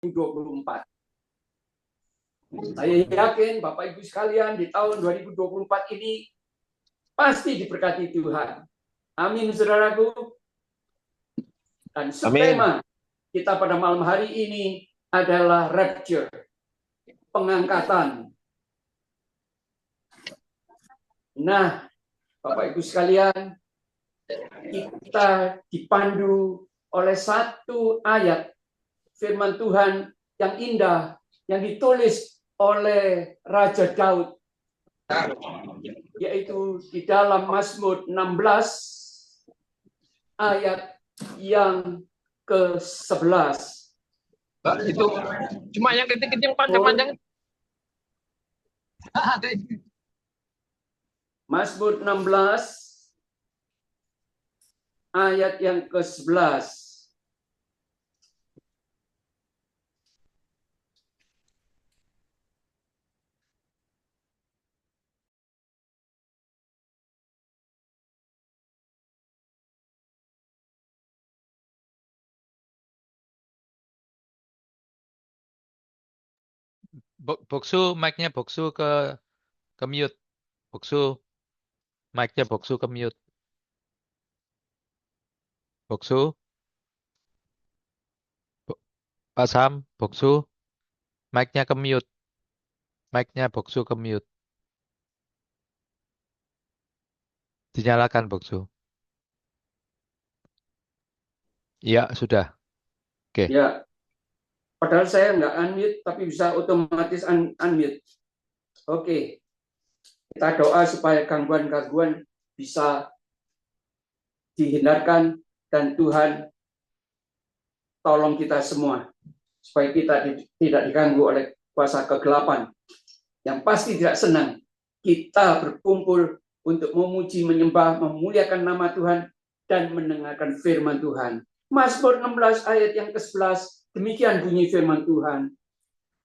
2024. Saya yakin Bapak Ibu sekalian di tahun 2024 ini pasti diberkati Tuhan. Amin, saudaraku. Dan subtema kita pada malam hari ini adalah rapture, pengangkatan. Nah, Bapak Ibu sekalian, kita dipandu oleh satu ayat firman Tuhan yang indah yang ditulis oleh Raja Daud, yaitu di dalam Mazmur 16 ayat yang ke-11. Itu cuma yang ketik-ketik yang panjang-panjang. Mazmur 16 ayat yang ke-11. Boksu, mic-nya Boksu ke mute. Boksu, mic-nya Boksu ke mute. Boksu, Pak Sam, Boksu, mic-nya ke mute. Mic-nya Boksu ke mute. Dinyalakan Boksu. Iya, sudah. Oke. Ya, padahal saya nggak unmute, tapi bisa otomatis unmute. Oke. Kita doa supaya gangguan-gangguan bisa dihindarkan dan Tuhan tolong kita semua supaya kita tidak diganggu oleh kuasa kegelapan yang pasti tidak senang kita berkumpul untuk memuji, menyembah, memuliakan nama Tuhan dan mendengarkan firman Tuhan. Mazmur 16 ayat yang ke-11, demikian bunyi firman Tuhan.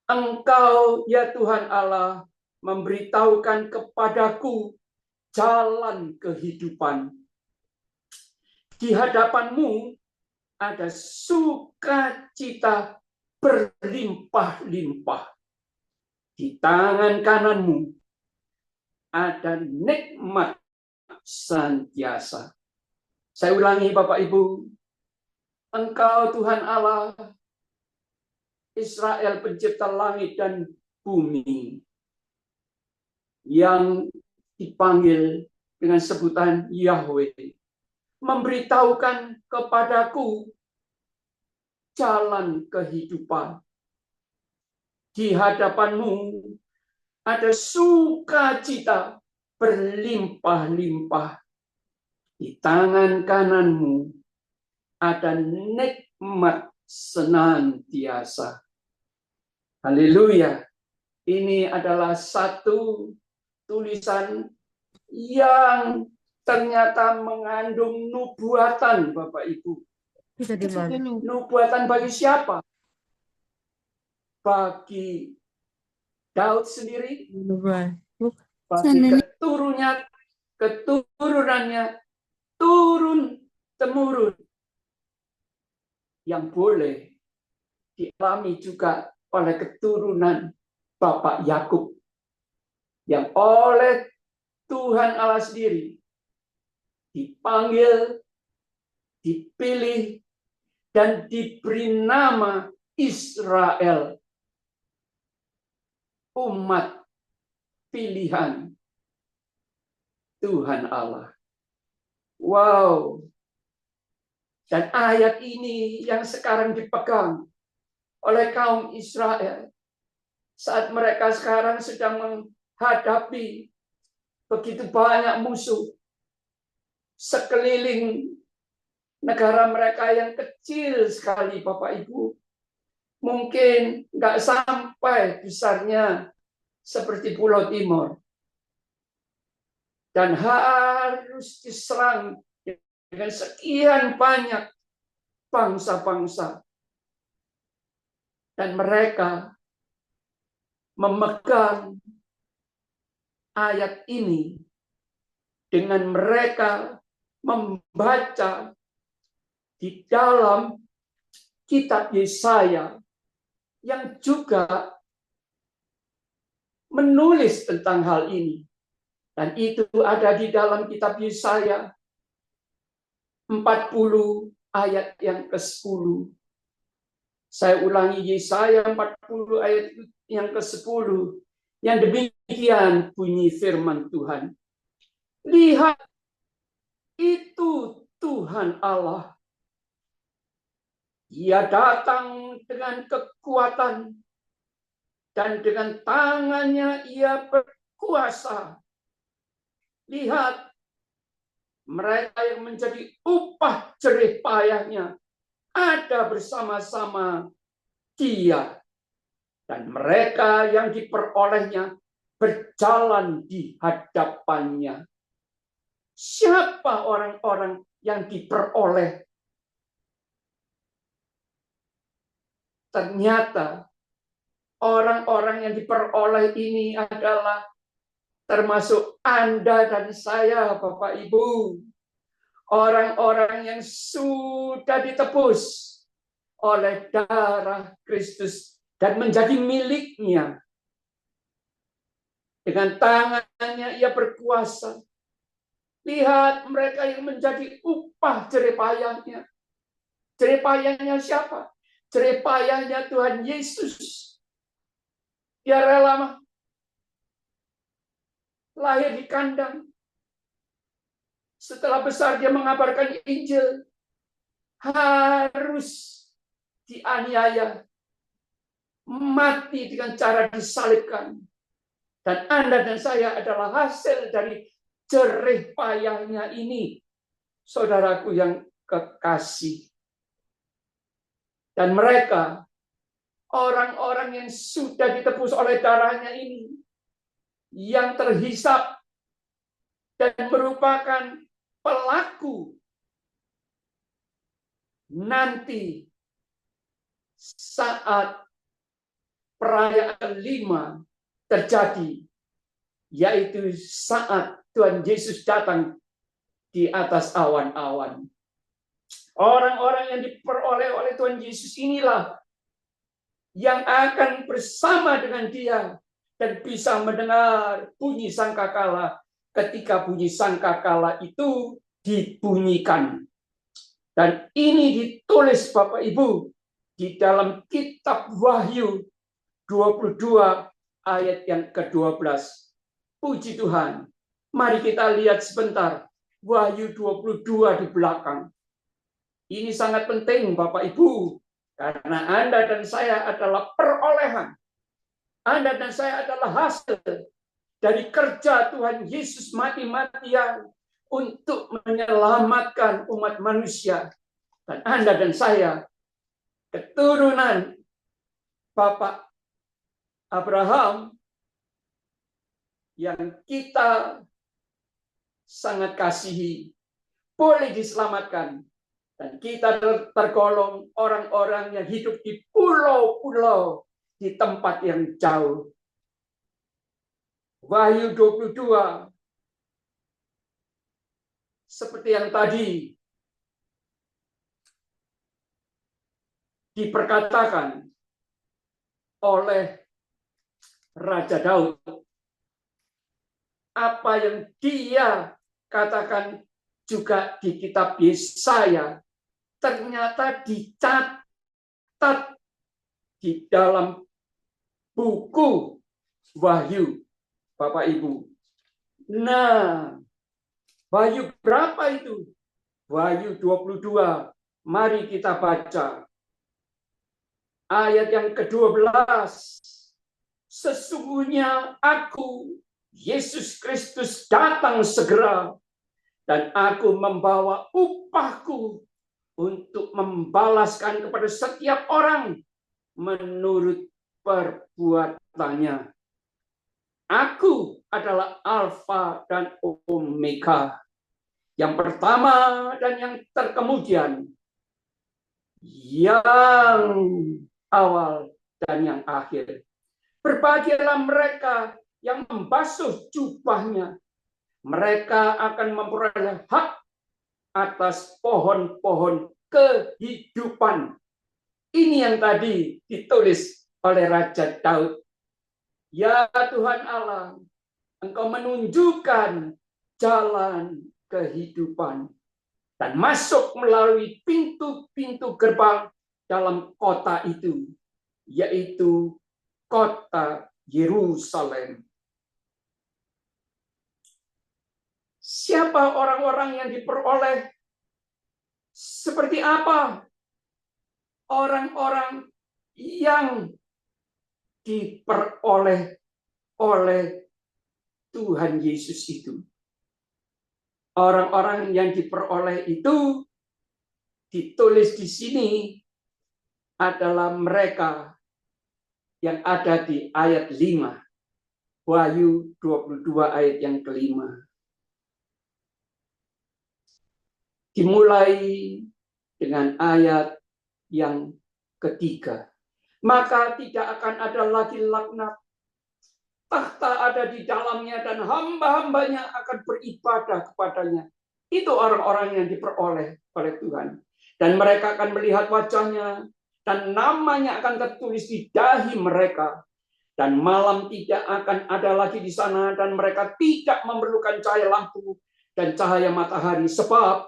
Engkau ya Tuhan Allah memberitahukan kepadaku jalan kehidupan. Di hadapanmu ada sukacita berlimpah-limpah. Di tangan kananmu ada nikmat senantiasa. Saya ulangi Bapak Ibu, Engkau Tuhan Allah, Israel pencipta langit dan bumi, yang dipanggil dengan sebutan Yahweh, memberitahukan kepadaku jalan kehidupan. Di hadapanmu ada sukacita berlimpah-limpah. Di tangan kananmu ada nikmat senantiasa. Haleluya. Ini adalah satu tulisan yang ternyata mengandung nubuatan, Bapak Ibu. Nubuatan bagi siapa? Bagi Daud sendiri, bagi keturunannya, turun-temurun, yang boleh dialami juga oleh keturunan Bapak Yakub, yang oleh Tuhan Allah sendiri dipanggil, dipilih, dan diberi nama Israel, umat pilihan Tuhan Allah. Wow. Dan ayat ini yang sekarang dipegang oleh kaum Israel saat mereka sekarang sedang menghadapi begitu banyak musuh sekeliling negara mereka yang kecil sekali, Bapak Ibu. Mungkin nggak sampai besarnya seperti Pulau Timur. Dan harus diserang dengan sekian banyak bangsa-bangsa. Dan mereka memegang ayat ini dengan mereka membaca di dalam kitab Yesaya yang juga menulis tentang hal ini. Dan itu ada di dalam kitab Yesaya 40 ayat yang ke-10. Saya ulangi Yesaya 40 ayat yang ke-10. Yang demikian bunyi firman Tuhan. Lihat, itu Tuhan Allah. Ia datang dengan kekuatan dan dengan tangannya ia berkuasa. Lihat, mereka yang menjadi upah jerih payahnya ada bersama-sama Dia, dan mereka yang diperolehnya berjalan di hadapannya. Siapa orang-orang yang diperoleh? Ternyata orang-orang yang diperoleh ini adalah termasuk Anda dan saya, Bapak Ibu. Orang-orang yang sudah ditebus oleh darah Kristus dan menjadi miliknya. Dengan tangannya ia berkuasa. Lihat, mereka yang menjadi upah jerih payahnya. Jerih payahnya siapa? Jerih payahnya Tuhan Yesus. Dia rela lahir di kandang. Setelah besar dia mengabarkan Injil. Harus dianiaya. Mati dengan cara disalibkan. Dan Anda dan saya adalah hasil dari jerih payahnya ini. Saudaraku yang kekasih. Dan mereka, orang-orang yang sudah ditebus oleh darahnya ini, yang terhisap dan merupakan pelaku nanti saat perayaan 5 terjadi, yaitu saat Tuhan Yesus datang di atas awan-awan. Orang-orang yang diperoleh oleh Tuhan Yesus inilah yang akan bersama dengan Dia dan bisa mendengar bunyi sangkakala ketika bunyi sangkakala itu dibunyikan. Dan ini ditulis Bapak Ibu di dalam kitab Wahyu 22 ayat yang ke-12. Puji Tuhan. Mari kita lihat sebentar Wahyu 22 di belakang. Ini sangat penting Bapak Ibu, karena Anda dan saya adalah perolehan. Anda dan saya adalah hasil dari kerja Tuhan Yesus mati-matian untuk menyelamatkan umat manusia. Dan Anda dan saya, keturunan Bapak Abraham, yang kita sangat kasihi, boleh diselamatkan. Dan kita tergolong orang-orang yang hidup di pulau-pulau di tempat yang jauh. Wahyu 22 seperti yang tadi diperkatakan oleh Raja Daud. Apa yang dia katakan juga di kitab Yesaya ternyata dicatat di dalam buku Wahyu, Bapak Ibu. Nah, Wahyu berapa itu? Wahyu 22. Mari kita baca. Ayat yang ke-12. Sesungguhnya aku, Yesus Kristus, datang segera, dan aku membawa upahku untuk membalaskan kepada setiap orang menurut perbuatannya. Aku adalah Alfa dan Omega, yang pertama dan yang terkemudian, yang awal dan yang akhir. Berbahagialah mereka yang membasuh jubahnya. Mereka akan memperoleh hak atas pohon-pohon kehidupan. Ini yang tadi ditulis oleh Raja Daud. Ya Tuhan Allah, Engkau menunjukkan jalan kehidupan dan masuk melalui pintu-pintu gerbang dalam kota itu, yaitu kota Yerusalem. Siapa orang-orang yang diperoleh? Seperti apa orang-orang yang diperoleh oleh Tuhan Yesus itu? Orang-orang yang diperoleh itu ditulis di sini adalah mereka yang ada di ayat 5. Wahyu 22 ayat yang kelima. Dimulai dengan ayat yang ketiga. Maka tidak akan ada lagi laknat. Tahta ada di dalamnya dan hamba-hambanya akan beribadah kepadanya. Itu orang-orang yang diperoleh oleh Tuhan. Dan mereka akan melihat wajahnya dan namanya akan tertulis di dahi mereka. Dan malam tidak akan ada lagi di sana dan mereka tidak memerlukan cahaya lampu dan cahaya matahari sebab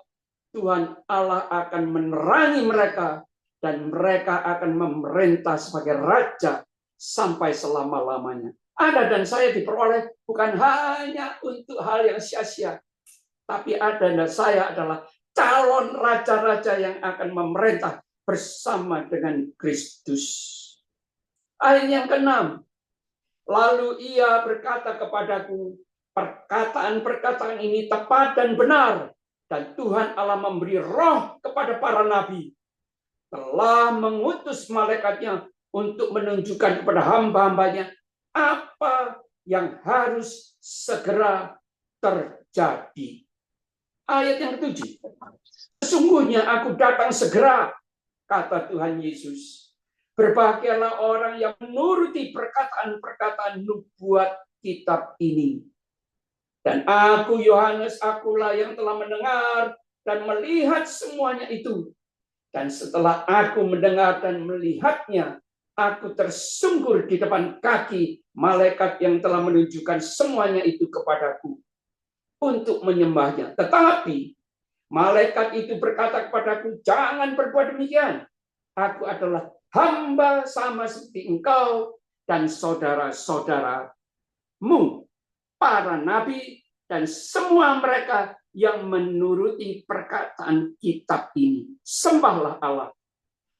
Tuhan Allah akan menerangi mereka dan mereka akan memerintah sebagai raja sampai selama-lamanya. Anda dan saya diperoleh bukan hanya untuk hal yang sia-sia, tapi Anda dan saya adalah calon raja-raja yang akan memerintah bersama dengan Kristus. Ayat yang ke-6. Lalu ia berkata kepadaku, perkataan-perkataan ini tepat dan benar, dan Tuhan Allah memberi roh kepada para nabi, telah mengutus malaikatnya untuk menunjukkan kepada hamba-hambanya apa yang harus segera terjadi. Ayat yang ke-7. Sesungguhnya aku datang segera, kata Tuhan Yesus. Berbahagialah orang yang menuruti perkataan-perkataan nubuat kitab ini. Dan aku, Yohanes, akulah yang telah mendengar dan melihat semuanya itu. Dan setelah aku mendengar dan melihatnya, aku tersungkur di depan kaki malaikat yang telah menunjukkan semuanya itu kepadaku untuk menyembahnya. Tetapi malaikat itu berkata kepadaku, jangan berbuat demikian. Aku adalah hamba sama seperti engkau dan saudara-saudaramu, para nabi dan semua mereka yang menuruti perkataan kitab ini. Sembahlah Allah.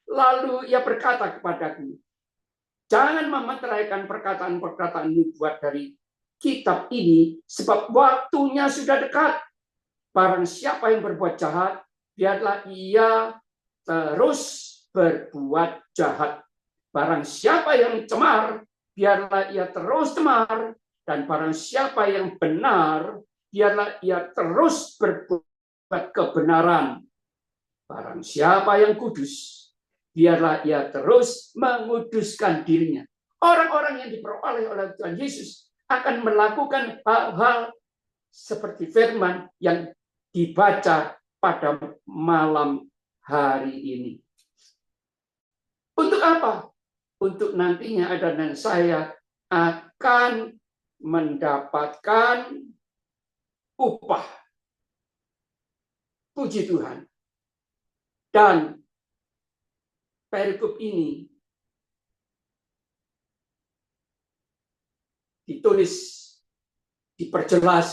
Lalu ia berkata kepadaku, jangan memeteraikan perkataan-perkataan nubuat dari kitab ini, sebab waktunya sudah dekat. Barang siapa yang berbuat jahat, biarlah ia terus berbuat jahat. Barang siapa yang cemar, biarlah ia terus cemar. Dan barang siapa yang benar, biarlah ia terus berbuat kebenaran. Barang siapa yang kudus, biarlah ia terus menguduskan dirinya. Orang-orang yang diperoleh oleh Tuhan Yesus akan melakukan hal-hal seperti firman yang dibaca pada malam hari ini. Untuk apa? Untuk nantinya Anda dan saya akan mendapatkan upah. Puji Tuhan. Dan perikop ini ditulis, diperjelas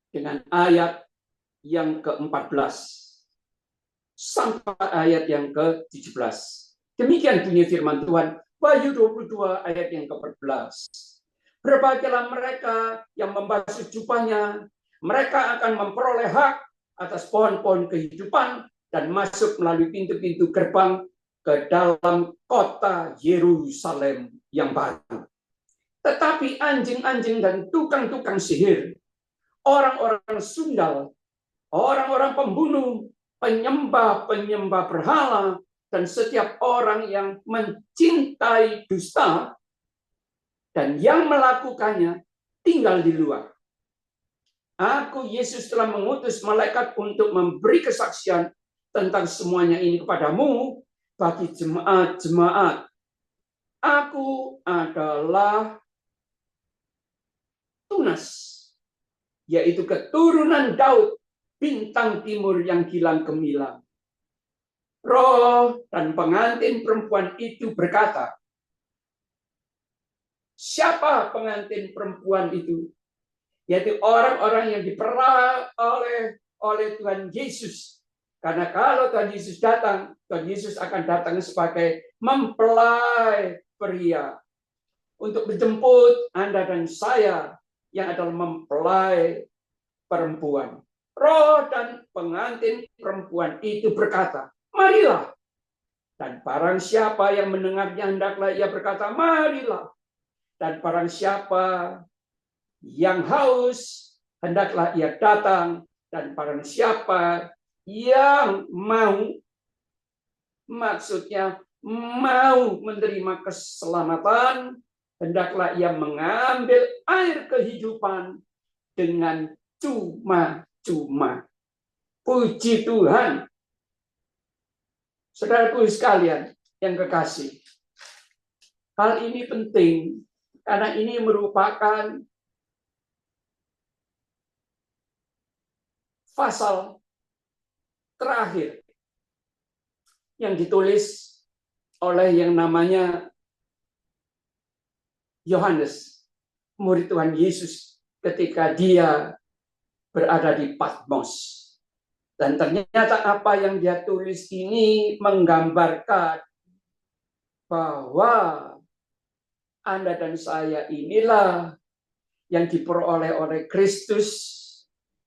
dengan ayat yang ke-14 sampai ayat yang ke-17. Demikian bunyi firman Tuhan, Wahyu 22 ayat yang ke-14. Berbahagialah mereka yang membasuh jubahnya, mereka akan memperoleh hak atas pohon-pohon kehidupan dan masuk melalui pintu-pintu gerbang ke dalam kota Yerusalem yang baru. Tetapi anjing-anjing dan tukang-tukang sihir, orang-orang sundal, orang-orang pembunuh, penyembah-penyembah berhala, dan setiap orang yang mencintai dusta dan yang melakukannya tinggal di luar. Aku, Yesus, telah mengutus malaikat untuk memberi kesaksian tentang semuanya ini kepadamu bagi jemaat-jemaat Aku adalah tunas, yaitu keturunan Daud, bintang timur yang gilang gemilang. Roh dan pengantin perempuan itu berkata, siapa pengantin perempuan itu? Yaitu orang-orang yang diperoleh oleh Tuhan Yesus. Karena kalau Tuhan Yesus datang, Tuhan Yesus akan datang sebagai mempelai pria untuk menjemput Anda dan saya yang adalah mempelai perempuan. Roh dan pengantin perempuan itu berkata, marilah. Dan barang siapa yang mendengarnya, hendaklah ia berkata, marilah. Dan barang siapa yang haus, hendaklah ia datang. Dan barang siapa yang mau, maksudnya mau menerima keselamatan, hendaklah ia mengambil air kehidupan dengan cuma-cuma. Puji Tuhan. Saudaraku sekalian yang kekasih, hal ini penting karena ini merupakan pasal terakhir yang ditulis oleh yang namanya Yohanes, murid Tuhan Yesus, ketika dia berada di Patmos. Dan ternyata apa yang dia tulis ini menggambarkan bahwa Anda dan saya inilah yang diperoleh oleh Kristus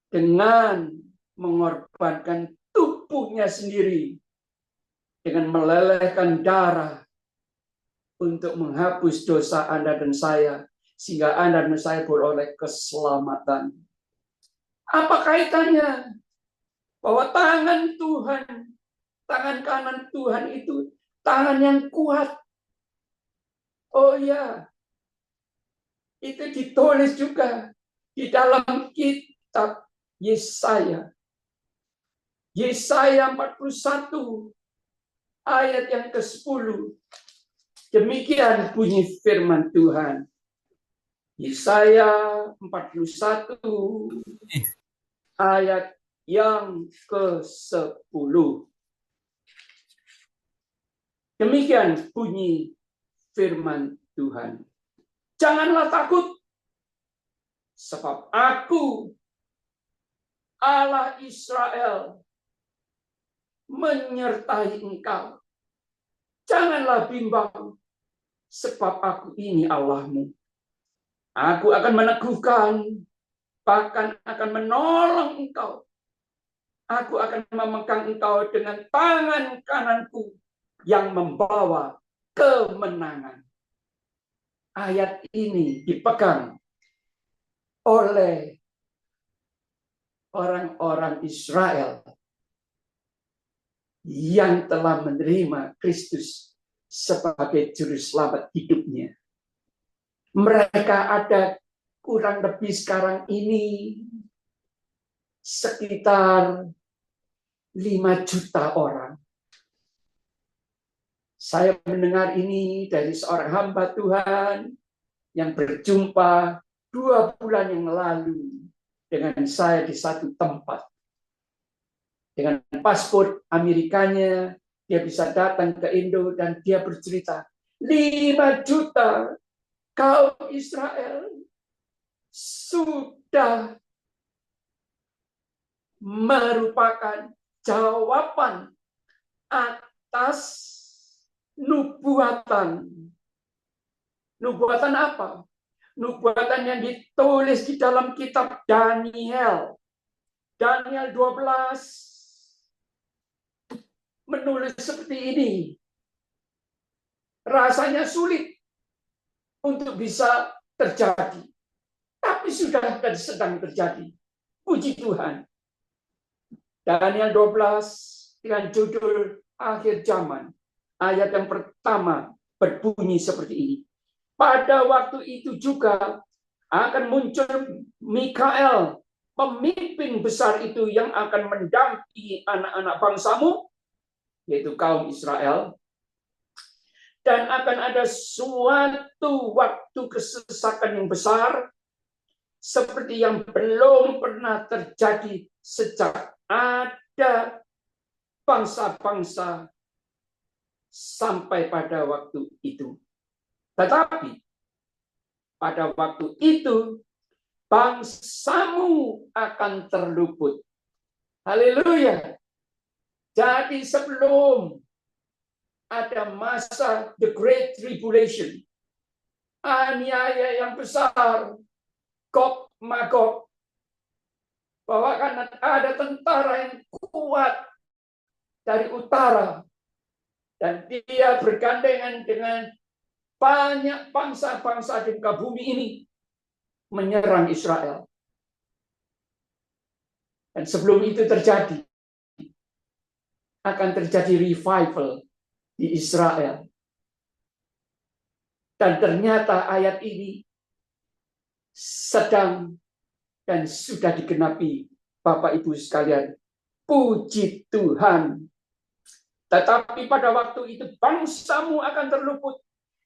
dengan mengorbankan tubuhnya sendiri, dengan melelehkan darah untuk menghapus dosa Anda dan saya, sehingga Anda dan saya beroleh keselamatan. Apa kaitannya? Bahwa tangan Tuhan, tangan kanan Tuhan itu tangan yang kuat. Oh ya, itu ditulis juga di dalam kitab Yesaya. Yesaya 41 ayat yang ke-10. Demikian bunyi firman Tuhan. Yesaya 41 ayat yang ke-10. Demikian bunyi firman Tuhan. Janganlah takut, sebab aku, Allah Israel, menyertai engkau. Janganlah bimbang, sebab aku ini Allahmu. Aku akan meneguhkan, bahkan akan menolong engkau. Aku akan memegang engkau dengan tangan kananku yang membawa kemenangan. Ayat ini dipegang oleh orang-orang Israel yang telah menerima Kristus sebagai juru selamat hidupnya. Mereka ada kurang lebih sekarang ini sekitar 5 juta orang. Saya mendengar ini dari seorang hamba Tuhan yang berjumpa 2 bulan yang lalu dengan saya di satu tempat. Dengan paspor Amerikanya, dia bisa datang ke Indo dan dia bercerita, 5 juta kaum Israel sudah merupakan jawaban atas nubuatan. Nubuatan apa? Nubuatan yang ditulis di dalam kitab Daniel. Daniel 12 menulis seperti ini. Rasanya sulit untuk bisa terjadi. Tapi sudah dan sedang terjadi. Puji Tuhan. Daniel 12 dengan judul Akhir Zaman. Ayat yang pertama berbunyi seperti ini. Pada waktu itu juga akan muncul Mikael, pemimpin besar itu yang akan mendampingi anak-anak bangsamu, yaitu kaum Israel. Dan akan ada suatu waktu kesesakan yang besar, seperti yang belum pernah terjadi sejak ada bangsa-bangsa sampai pada waktu itu. Tetapi pada waktu itu, bangsamu akan terluput. Haleluya. Jadi sebelum ada masa the Great Tribulation, aniaya yang besar, Gog Magog, bahwa akan ada tentara yang kuat dari utara, dan dia bergandengan dengan banyak bangsa-bangsa di muka bumi ini menyerang Israel. Dan sebelum itu terjadi, akan terjadi revival di Israel. Dan ternyata ayat ini sedang dan sudah digenapi, Bapak Ibu sekalian. Puji Tuhan. Tetapi pada waktu itu bangsamu akan terluput,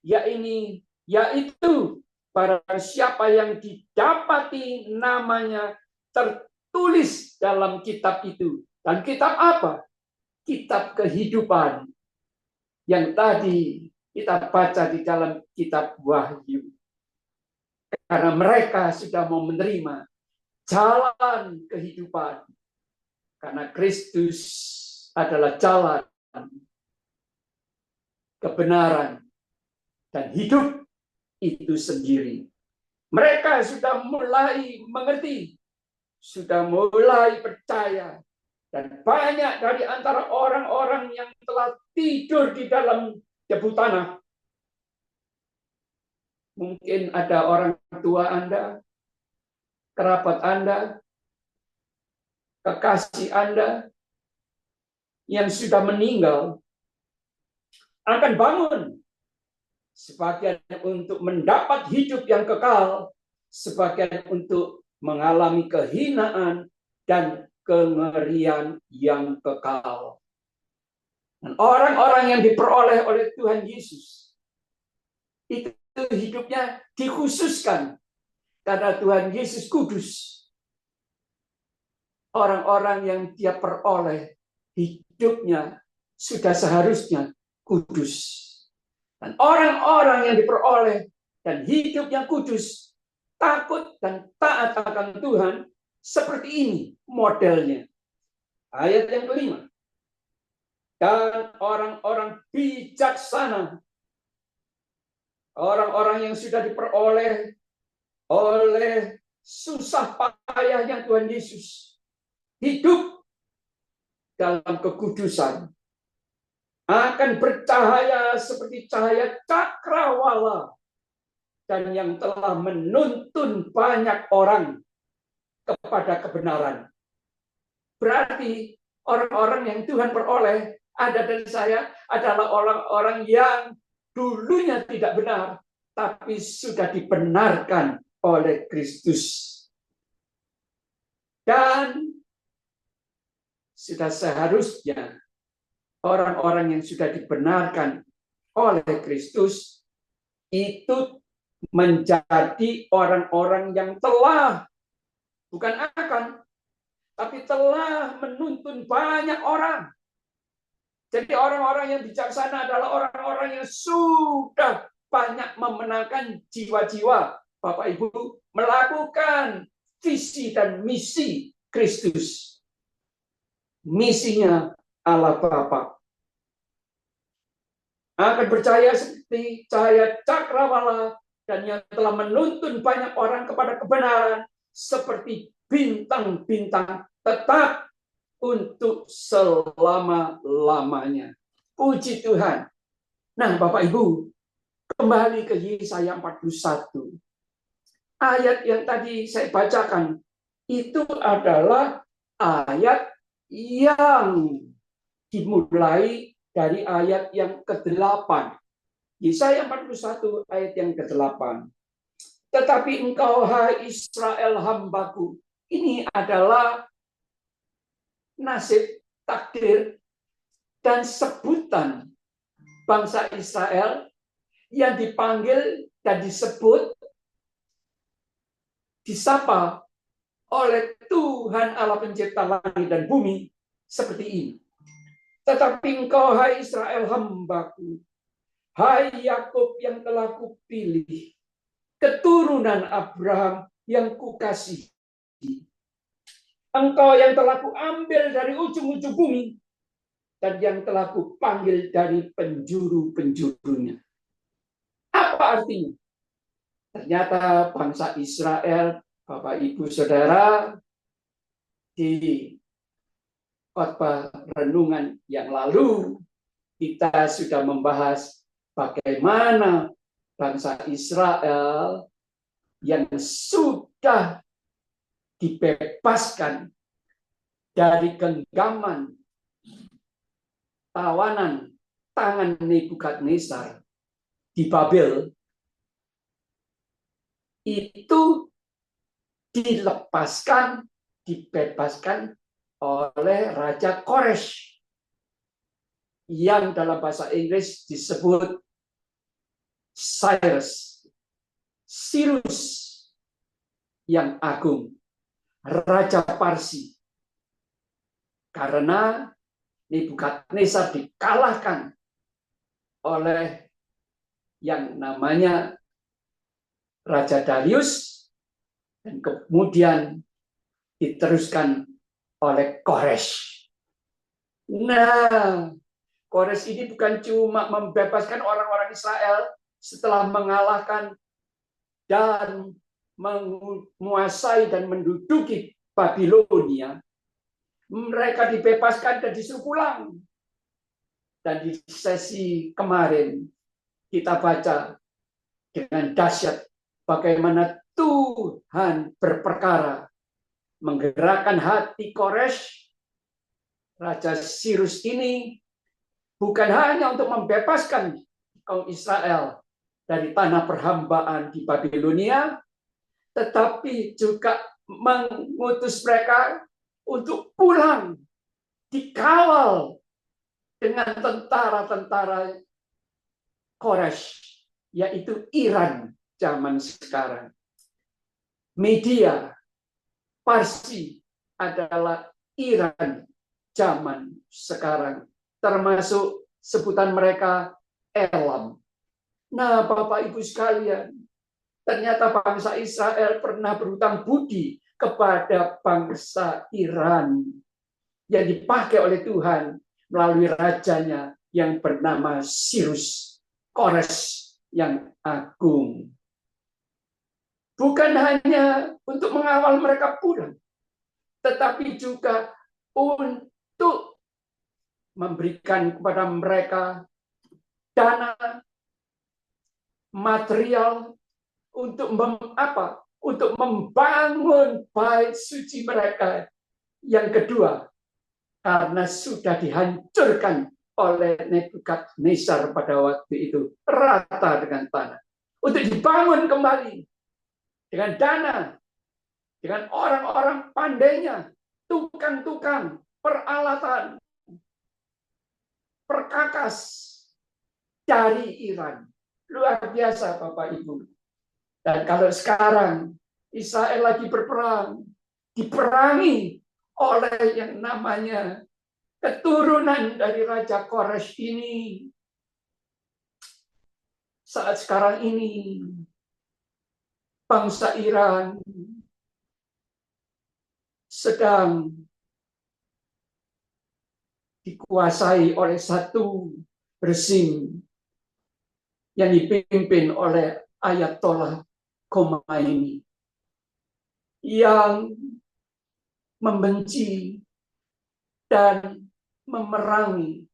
yaitu barang siapa yang didapati namanya tertulis dalam kitab itu. Dan kitab apa? Kitab kehidupan yang tadi kita baca di dalam kitab Wahyu. Karena mereka sudah mau menerima jalan kehidupan. Karena Kristus adalah jalan, kebenaran, dan hidup itu sendiri. Mereka sudah mulai mengerti, sudah mulai percaya. Dan banyak dari antara orang-orang yang telah tidur di dalam debu tanah. Mungkin ada orang tua Anda, kerabat Anda, kekasih Anda yang sudah meninggal, akan bangun. Sebagian untuk mendapat hidup yang kekal, sebagian untuk mengalami kehinaan dan kengerian yang kekal. Dan orang-orang yang diperoleh oleh Tuhan Yesus, itu hidupnya dikhususkan karena Tuhan Yesus kudus. Orang-orang yang dia peroleh, hidupnya sudah seharusnya kudus. Dan orang-orang yang diperoleh dan hidupnya kudus, takut dan taat akan Tuhan, seperti ini modelnya. Ayat yang kelima. Dan orang-orang bijaksana, orang-orang yang sudah diperoleh oleh susah payahnya Tuhan Yesus, hidup dalam kekudusan, akan bercahaya seperti cahaya cakrawala, dan yang telah menuntun banyak orang kepada kebenaran. Berarti orang-orang yang Tuhan peroleh, ada dan saya, adalah orang-orang yang dulunya tidak benar, tapi sudah dibenarkan oleh Kristus. Dan sudah seharusnya orang-orang yang sudah dibenarkan oleh Kristus itu menjadi orang-orang yang telah, bukan akan, tapi telah menuntun banyak orang. Jadi orang-orang yang bijaksana adalah orang-orang yang sudah banyak memenangkan jiwa-jiwa, Bapak Ibu, melakukan visi dan misi Kristus. Misinya Allah Bapa. Akan percaya seperti cahaya cakrawala, dan yang telah menuntun banyak orang kepada kebenaran seperti bintang-bintang tetap untuk selama-lamanya. Puji Tuhan. Nah, Bapak Ibu, kembali ke Yesaya 41. Ayat yang tadi saya bacakan itu adalah ayat yang dimulai dari ayat yang ke-8. Yesaya 41 ayat yang ke-8. Tetapi engkau, hai Israel hambaku, ini adalah nasib, takdir, dan sebutan bangsa Israel yang dipanggil dan disapa oleh Tuhan Allah pencipta langit dan bumi seperti ini. Tetapi engkau, hai Israel, hambaku, hai Yakub yang telah kupilih, keturunan Abraham yang kukasihi, engkau yang telah kuambil dari ujung-ujung bumi, dan yang telah kupanggil dari penjuru-penjurunya. Apa artinya? Ternyata bangsa Israel, Bapak Ibu Saudara, di khotbah renungan yang lalu kita sudah membahas bagaimana bangsa Israel yang sudah dibebaskan dari genggaman tawanan tangan Nebukadnezar di Babel itu dibebaskan oleh Raja Koresh yang dalam bahasa Inggris disebut Cyrus yang agung, Raja Parsi. Karena Nebukadnezar dikalahkan oleh yang namanya Raja Darius dan kemudian diteruskan oleh Koresh. Nah, Koresh ini bukan cuma membebaskan orang-orang Israel setelah mengalahkan dan menguasai dan menduduki Babilonia. Mereka dibebaskan dan disuruh pulang. Dan di sesi kemarin kita baca dengan dahsyat bagaimana Tuhan berperkara menggerakkan hati Koresh, Raja Cyrus ini, bukan hanya untuk membebaskan kaum Israel dari tanah perhambaan di Babilonia, tetapi juga mengutus mereka untuk pulang, dikawal dengan tentara-tentara Koresh, yaitu Iran zaman sekarang. Media Parsi adalah Iran zaman sekarang, termasuk sebutan mereka Elam. Nah, Bapak Ibu sekalian, ternyata bangsa Israel pernah berhutang budi kepada bangsa Iran yang dipakai oleh Tuhan melalui rajanya yang bernama Cyrus, Koresh yang agung. Bukan hanya untuk mengawal mereka pulang, tetapi juga untuk memberikan kepada mereka dana, material untuk untuk membangun bait suci mereka yang kedua, karena sudah dihancurkan oleh Nebukadnezar pada waktu itu, rata dengan tanah, untuk dibangun kembali dengan dana, dengan orang-orang pandainya, tukang-tukang peralatan perkakas dari Iran. Luar biasa, Bapak Ibu. Dan kalau sekarang Israel lagi berperang, diperangi oleh yang namanya keturunan dari Raja Koresh ini. Saat sekarang ini bangsa Iran sedang dikuasai oleh satu rezim yang dipimpin oleh Ayatollah Khomeini yang membenci dan memerangi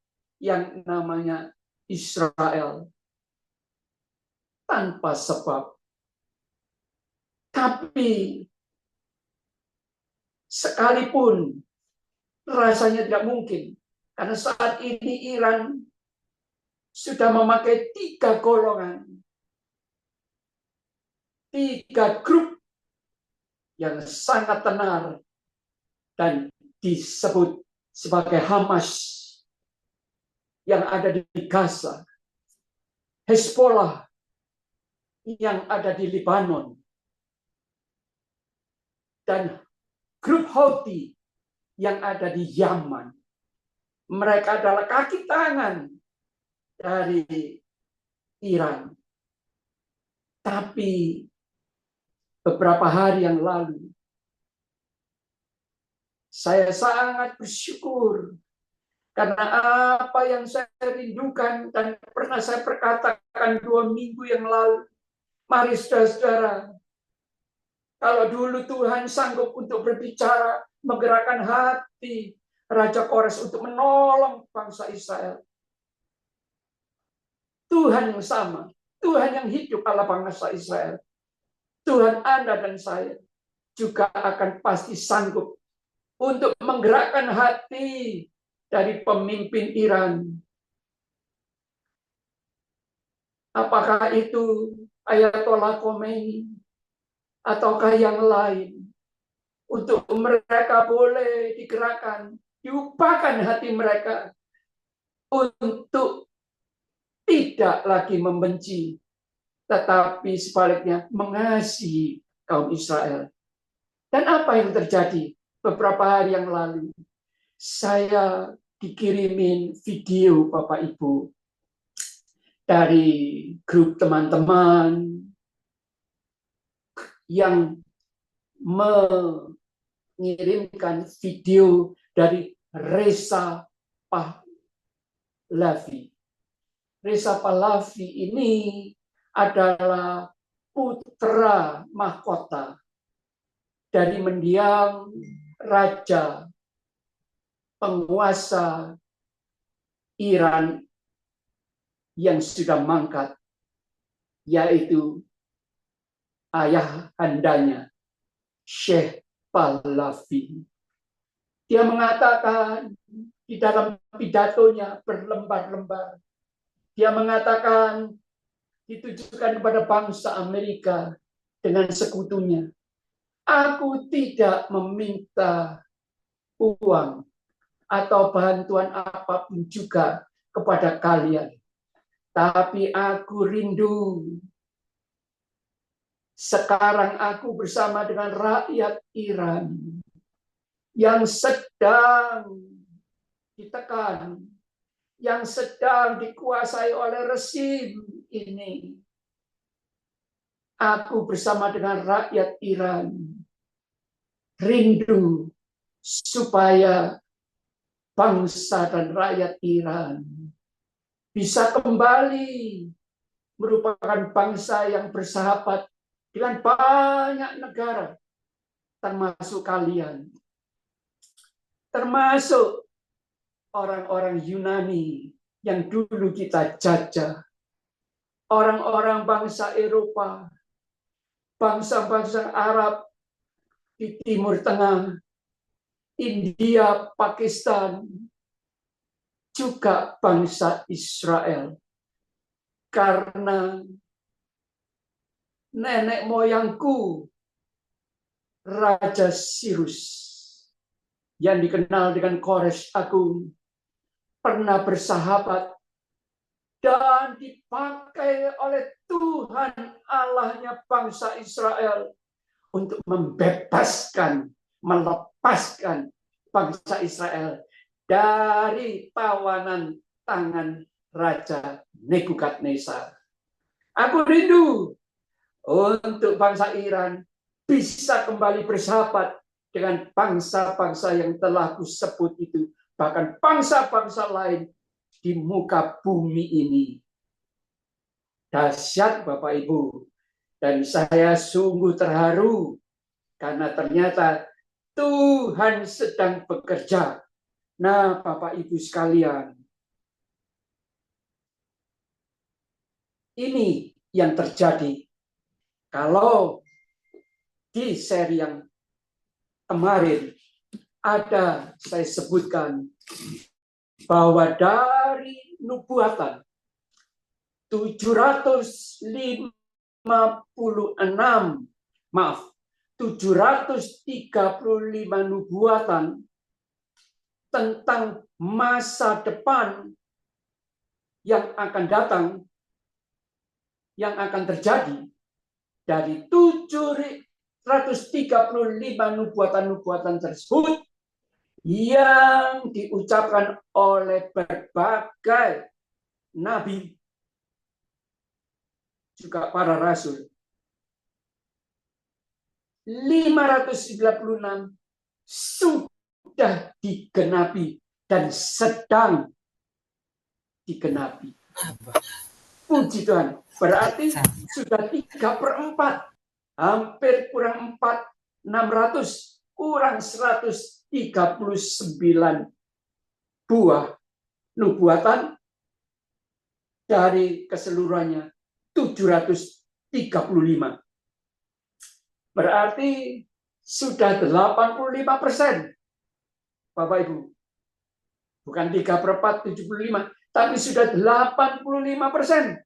yang namanya Israel tanpa sebab. Tapi sekalipun rasanya tidak mungkin, karena saat ini Iran sudah memakai 3 golongan, 3 grup yang sangat tenar dan disebut sebagai Hamas yang ada di Gaza, Hezbollah yang ada di Lebanon, dan grup Houthi yang ada di Yaman. Mereka adalah kaki tangan dari Iran. Tapi beberapa hari yang lalu, saya sangat bersyukur karena apa yang saya rindukan dan pernah saya perkatakan 2 minggu yang lalu. Mari saudara-saudara, kalau dulu Tuhan sanggup untuk berbicara, menggerakkan hati Raja Kores untuk menolong bangsa Israel. Tuhan yang sama, Tuhan yang hidup ala bangsa Israel. Tuhan Anda dan saya juga akan pasti sanggup untuk menggerakkan hati dari pemimpin Iran. Apakah itu Ayatollah Khomeini ataukah yang lain, untuk mereka boleh digerakkan, diubahkan hati mereka untuk tidak lagi membenci, tetapi sebaliknya mengasihi kaum Israel. Dan apa yang terjadi beberapa hari yang lalu? Saya dikirimin video Bapak Ibu dari grup teman-teman yang mengirimkan video dari Reza Pahlavi. Reza Pahlavi ini adalah putra mahkota dari mendiang raja penguasa Iran yang sudah mangkat, yaitu ayah andanya, Syekh Pahlavi. Dia mengatakan di dalam pidatonya berlembar-lembar, dia mengatakan ditujukan kepada bangsa Amerika dengan sekutunya, aku tidak meminta uang atau bantuan apapun juga kepada kalian, tapi aku rindu. Sekarang aku bersama dengan rakyat Iran yang sedang ditekan, yang sedang dikuasai oleh rezim ini. Aku bersama dengan rakyat Iran rindu supaya bangsa dan rakyat Iran bisa kembali merupakan bangsa yang bersahabat dengan banyak negara, termasuk kalian, termasuk orang-orang Yunani yang dulu kita jajah, orang-orang bangsa Eropa, bangsa-bangsa Arab di Timur Tengah, India, Pakistan, juga bangsa Israel. Karena nenek moyangku, Raja Sirus, yang dikenal dengan Kores Agung, pernah bersahabat dan dipakai oleh Tuhan Allahnya bangsa Israel untuk membebaskan, melepaskan bangsa Israel dari tawanan tangan Raja Nebukadnezar. Aku rindu untuk bangsa Iran bisa kembali bersahabat dengan bangsa-bangsa yang telah kusebut itu, bahkan bangsa-bangsa lain di muka bumi ini. Dahsyat Bapak Ibu, dan saya sungguh terharu karena ternyata Tuhan sedang bekerja. Nah, Bapak Ibu sekalian, ini yang terjadi. Kalau di seri yang kemarin ada saya sebutkan bahwa dari nubuatan 735 nubuatan tentang masa depan yang akan datang yang akan terjadi dari 735 nubuatan-nubuatan tersebut yang diucapkan oleh berbagai nabi, juga para rasul. 596 sudah digenapi dan sedang digenapi. Puji Tuhan. Berarti sudah 3/4. Hampir kurang 600. Kurang 139 buah nubuatan dari keseluruhannya 735. Berarti sudah 85%. Bapak Ibu. Bukan 3/4 75, tapi sudah 85%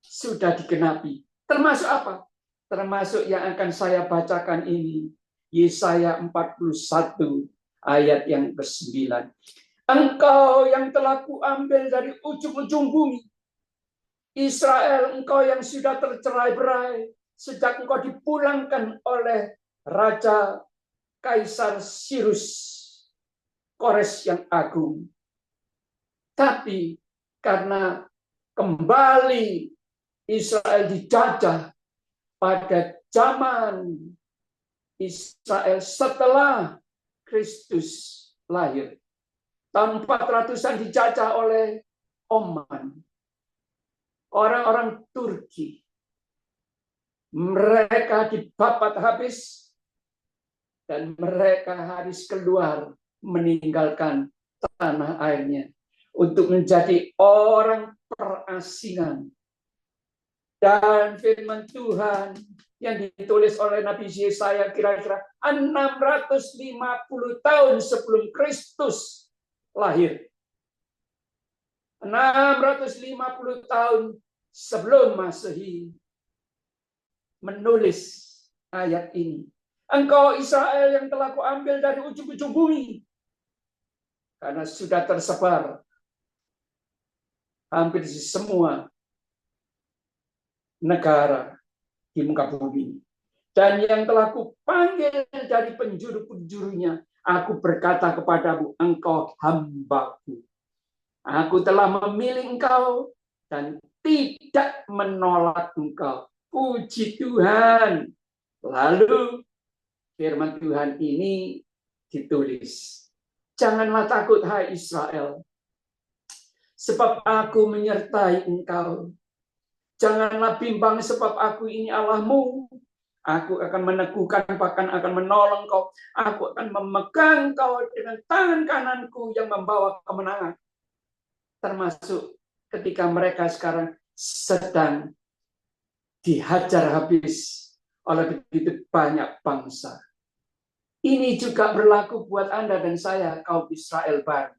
sudah digenapi. Termasuk apa? Termasuk yang akan saya bacakan ini. Yesaya 41 ayat yang ke-9. Engkau yang telah kuambil dari ujung-ujung bumi. Israel, engkau yang sudah tercerai-berai sejak engkau dipulangkan oleh Raja Kaisar Sirus Kores yang agung. Tapi karena kembali Israel dijajah pada zaman Israel setelah Kristus lahir. Tahun 400-an dijajah oleh Oman. Orang-orang Turki. Mereka dibabat habis dan mereka harus keluar meninggalkan tanah airnya untuk menjadi orang perasingan. Dan firman Tuhan yang ditulis oleh Nabi Yesaya kira-kira 650 tahun sebelum Kristus lahir. 650 tahun sebelum Masehi menulis ayat ini. Engkau Israel yang telah kuambil dari ujung-ujung bumi. Karena sudah tersebar hampir di semua negara di muka bumi. Dan yang telah kupanggil dari penjuru-penjurunya, aku berkata kepadamu, engkau hambaku. Aku telah memilih engkau dan tidak menolak engkau. Puji Tuhan. Lalu firman Tuhan ini ditulis. Janganlah takut, hai Israel, sebab aku menyertai engkau. Janganlah bimbang, sebab aku ini Allahmu. Aku akan meneguhkan, bahkan akan menolong kau. Aku akan memegang kau dengan tangan kananku yang membawa kemenangan. Termasuk ketika mereka sekarang sedang dihajar habis oleh begitu banyak bangsa. Ini juga berlaku buat Anda dan saya, kaum Israel baru.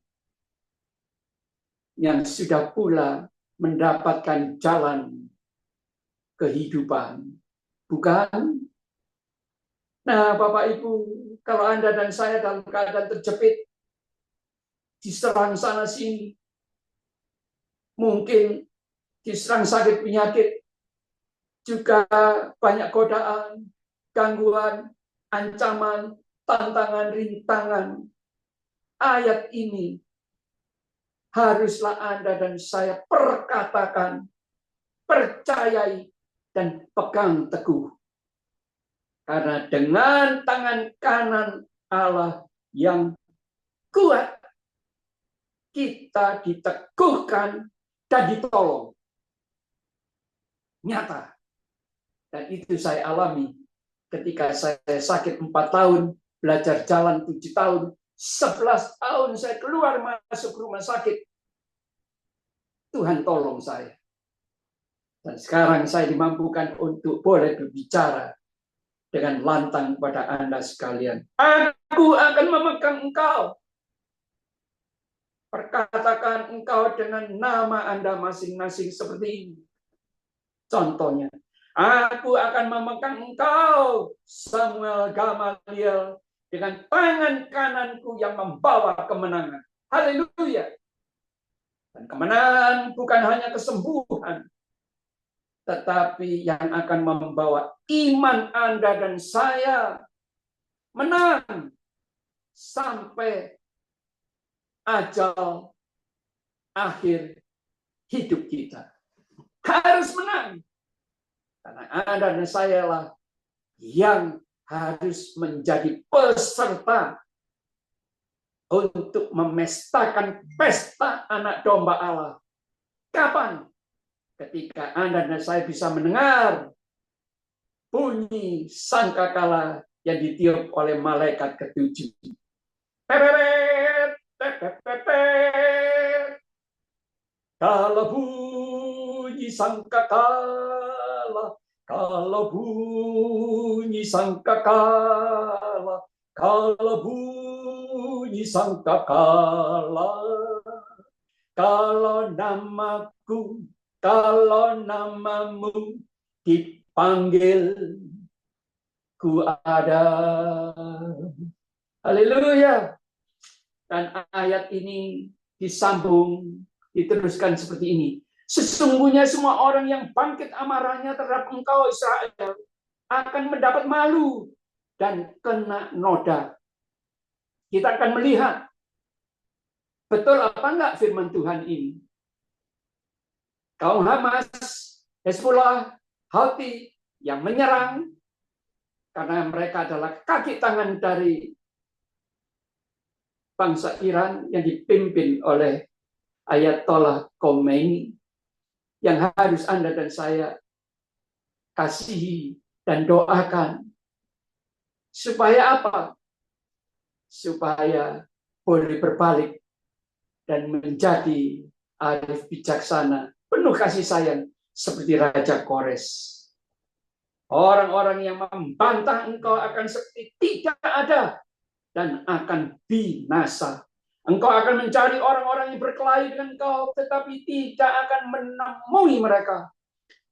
Yang sudah pula mendapatkan jalan kehidupan. Bukan? Nah, Bapak Ibu, kalau Anda dan saya dalam keadaan terjepit, diserang sana sini, mungkin diserang sakit penyakit, juga banyak godaan, gangguan, ancaman, tantangan, rintangan. Ayat ini haruslah Anda dan saya perkatakan, percayai, dan pegang teguh. Karena dengan tangan kanan Allah yang kuat, kita diteguhkan dan ditolong. Nyata. Dan itu saya alami ketika saya sakit 4 tahun, belajar jalan 7 tahun, 11 tahun saya keluar masuk rumah sakit. Tuhan tolong saya. Dan sekarang saya dimampukan untuk boleh berbicara dengan lantang kepada Anda sekalian. Aku akan memegang engkau. Perkatakan engkau dengan nama Anda masing-masing seperti ini. Contohnya, aku akan memegang engkau, Samuel Gamaliel, dengan tangan kananku yang membawa kemenangan. Haleluya. Dan kemenangan bukan hanya kesembuhan, tetapi yang akan membawa iman Anda dan saya menang sampai ajal akhir hidup kita. Harus menang. Karena Anda dan saya lah yang harus menjadi peserta untuk memestakan pesta anak domba Allah. Kapan? Ketika Anda dan saya bisa mendengar bunyi sangkakala yang ditiup oleh malaikat ketujuh. Tepepet, tepepet. Kalau bunyi sangkakala, kalau bunyi sangkakala, kalau bunyi sangkakala, kalau namaku, kalau namamu dipanggil, ku ada. Haleluya. Dan ayat ini disambung, diteruskan seperti ini. Sesungguhnya semua orang yang bangkit amarahnya terhadap engkau Israel akan mendapat malu dan kena noda. Kita akan melihat betul apa enggak firman Tuhan ini. Kaum Hamas, Hezbollah, Houthi yang menyerang karena mereka adalah kaki tangan dari bangsa Iran yang dipimpin oleh Ayatollah Khomeini, yang harus Anda dan saya kasihi dan doakan. Supaya apa? Supaya boleh berbalik dan menjadi arif bijaksana, penuh kasih sayang seperti Raja Kores. Orang-orang yang membantah engkau akan seperti tidak ada dan akan binasa. Engkau akan mencari orang-orang yang berkelahi dengan engkau, tetapi tidak akan menemui mereka.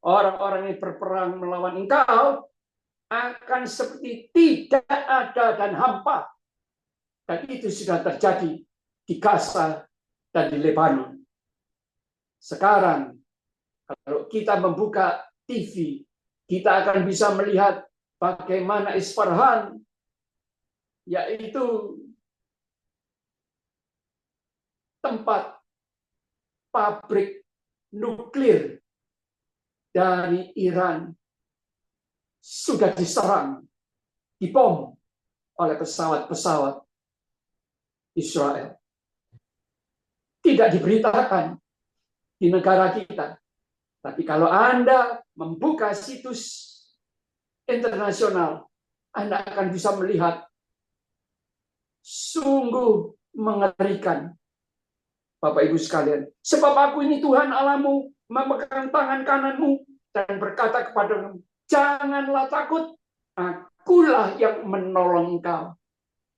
Orang-orang yang berperang melawan engkau akan seperti tidak ada dan hampa. Dan itu sudah terjadi di Gaza dan di Lebanon. Sekarang, kalau kita membuka TV, kita akan bisa melihat bagaimana Isfahan, yaitu tempat pabrik nuklir dari Iran, sudah diserang, dibom oleh pesawat-pesawat Israel. Tidak diberitakan di negara kita. Tapi kalau Anda membuka situs internasional, Anda akan bisa melihat sungguh mengerikan, Bapak Ibu sekalian. Sebab aku ini Tuhan Allahmu, memegang tangan kananmu dan berkata kepadamu, janganlah takut, akulah yang menolong engkau.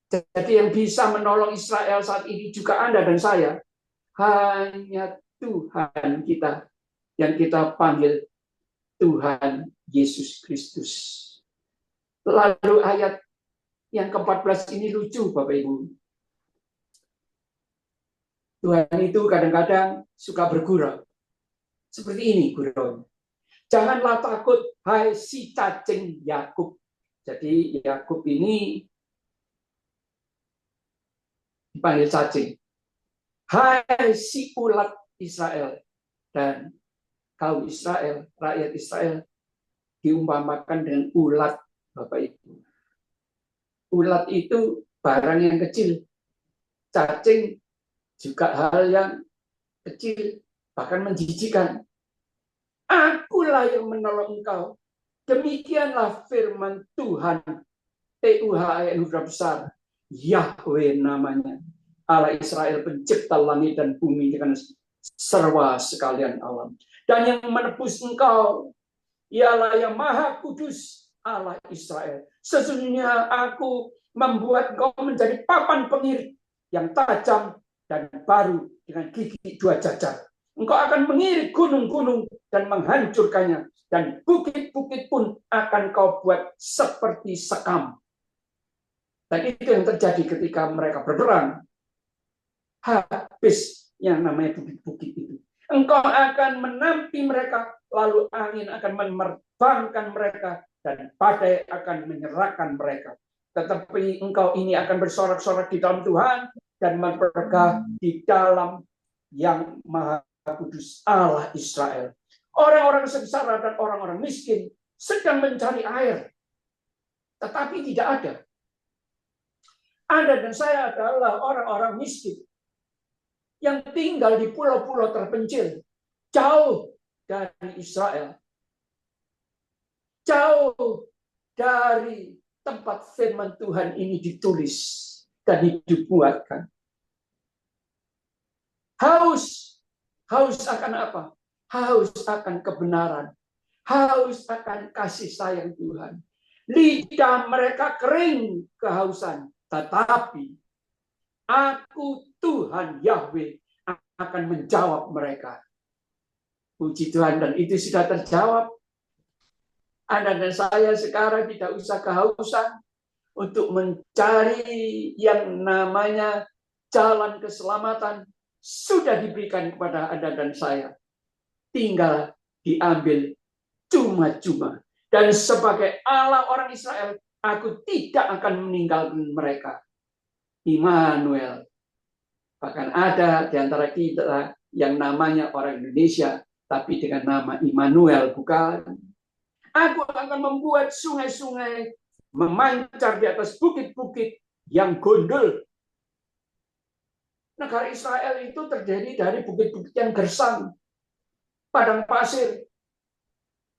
Jadi yang bisa menolong Israel saat ini juga Anda dan saya, hanya Tuhan kita, yang kita panggil Tuhan Yesus Kristus. Lalu ayat yang ke-14 ini lucu, Bapak Ibu. Tuhan itu kadang-kadang suka bergurau. Seperti ini gurau. Janganlah takut, hai si cacing Yakub. Jadi Yakub ini dipanggil cacing. Hai si ulat Israel. Dan kaum Israel, rakyat Israel, diumpamakan dengan ulat, Bapak Ibu. Ulat itu barang yang kecil. Cacing juga hal yang kecil, bahkan menjijikan. Akulah yang menolong engkau. Demikianlah firman Tuhan. Tuhan huruf besar. Yahweh namanya. Allah Israel pencipta langit dan bumi dengan serba sekalian alam. Dan yang menebus engkau ialah yang maha kudus, Allah Israel. Sesungguhnya aku membuat engkau menjadi papan pengirit yang tajam dan baru dengan gigi dua jajar. Engkau akan mengirit gunung-gunung dan menghancurkannya. Dan bukit-bukit pun akan kau buat seperti sekam. Dan itu yang terjadi ketika mereka berperang. Habis yang namanya bukit-bukit itu. Engkau akan menampi mereka lalu angin akan menerbangkan mereka, dan badai akan menyerahkan mereka. Tetapi engkau ini akan bersorak-sorak di dalam Tuhan, dan berberkah di dalam yang Maha Kudus Allah Israel. Orang-orang sengsara dan orang-orang miskin sedang mencari air, tetapi tidak ada. Anda dan saya adalah orang-orang miskin yang tinggal di pulau-pulau terpencil, jauh dari Israel, jauh dari tempat firman Tuhan ini ditulis dan dibuatkan. Haus akan apa? Haus akan kebenaran, haus akan kasih sayang Tuhan. Lidah mereka kering kehausan, tetapi Aku Tuhan Yahweh akan menjawab mereka. Puji Tuhan, dan itu sudah terjawab. Anda dan saya sekarang tidak usah kehausan untuk mencari yang namanya jalan keselamatan. Sudah diberikan kepada Anda dan saya. Tinggal diambil cuma-cuma. Dan sebagai Allah orang Israel, aku tidak akan meninggalkan mereka. Immanuel. Bahkan ada di antara kita yang namanya orang Indonesia, tapi dengan nama Immanuel, bukan. Aku akan membuat sungai-sungai memancar di atas bukit-bukit yang gondol. Negara Israel itu terdiri dari bukit-bukit yang gersang, padang pasir.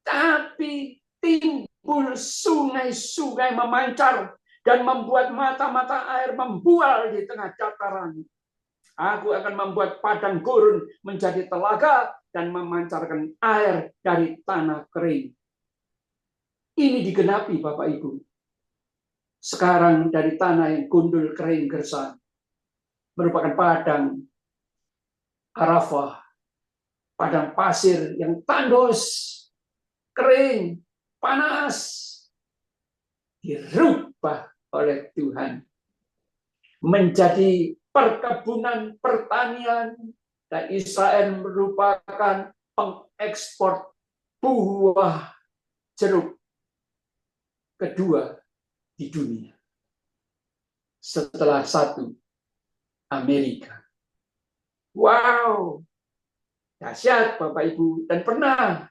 Tapi timbul sungai-sungai memancar dan membuat mata-mata air membual di tengah dataran. Aku akan membuat padang gurun menjadi telaga dan memancarkan air dari tanah kering. Ini digenapi, Bapak Ibu. Sekarang dari tanah yang gundul, kering, gersang, merupakan padang Arafah, padang pasir yang tandus, kering, panas, dirubah oleh Tuhan menjadi perkebunan pertanian, dan Israel merupakan pengekspor buah jeruk kedua di dunia setelah satu Amerika. Wow, dahsyat Bapak Ibu, dan pernah